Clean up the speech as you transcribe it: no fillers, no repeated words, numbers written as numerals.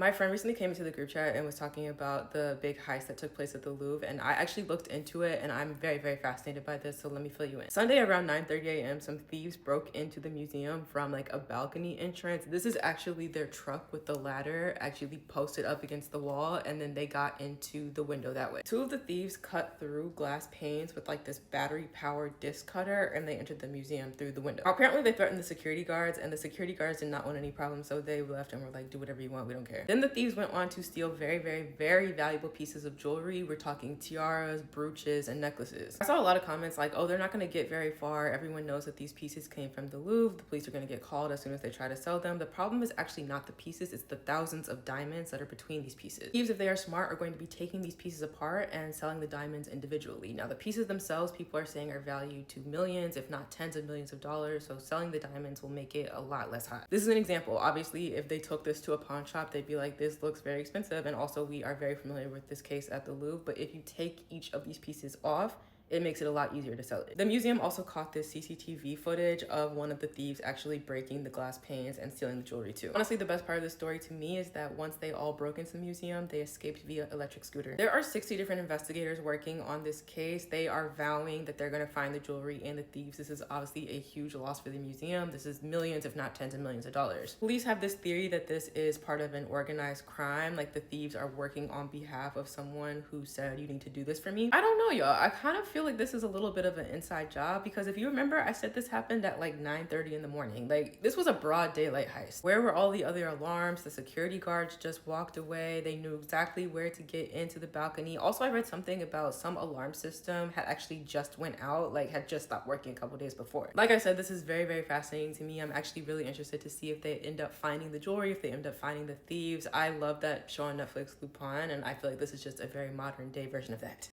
My friend recently came into the group chat and was talking about the big heist that took place at the Louvre, and I actually looked into it, and I'm very, very fascinated by this, so let me fill you in. Sunday around 9:30 a.m., some thieves broke into the museum from like a balcony entrance. This is actually their truck with the ladder actually posted up against the wall, and then they got into the window that way. Two of the thieves cut through glass panes with like this battery-powered disc cutter, and they entered the museum through the window. Apparently, they threatened the security guards, and the security guards did not want any problems, so they left and were like, do whatever you want, we don't care. Then the thieves went on to steal very, very, very valuable pieces of jewelry. We're talking tiaras, brooches, and necklaces. I saw a lot of comments like, oh, they're not going to get very far. Everyone knows that these pieces came from the Louvre. The police are going to get called as soon as they try to sell them. The problem is actually not the pieces, it's the thousands of diamonds that are between these pieces. Thieves, if they are smart, are going to be taking these pieces apart and selling the diamonds individually. Now, the pieces themselves, people are saying are valued to millions, if not tens of millions of dollars. So selling the diamonds will make it a lot less hot. This is an example. Obviously, if they took this to a pawn shop, they'd be like, this looks very expensive, and also we are very familiar with this case at the Louvre. But if you take each of these pieces off, it makes it a lot easier to sell it. The museum also caught this CCTV footage of one of the thieves actually breaking the glass panes and stealing the jewelry too. Honestly, the best part of the story to me is that once they all broke into the museum, they escaped via electric scooter. There are 60 different investigators working on this case. They are vowing that they're gonna find the jewelry and the thieves. This is obviously a huge loss for the museum. This is millions, if not tens of millions of dollars. Police have this theory that this is part of an organized crime, like the thieves are working on behalf of someone who said, you need to do this for me. I don't know, y'all. I kind of feel like this is a little bit of an inside job, because if you remember, I said this happened at like 9:30 in the morning. Like, this was a broad daylight heist. Where were all the other alarms? The security guards just walked away. They knew exactly where to get into the balcony. Also, I read something about some alarm system had actually just went out, like had just stopped working a couple days before. Like I said, this is very, very fascinating to me. I'm actually really interested to see if they end up finding the jewelry, if they end up finding the thieves. I love that show on Netflix, Lupin, and I feel like this is just a very modern day version of that.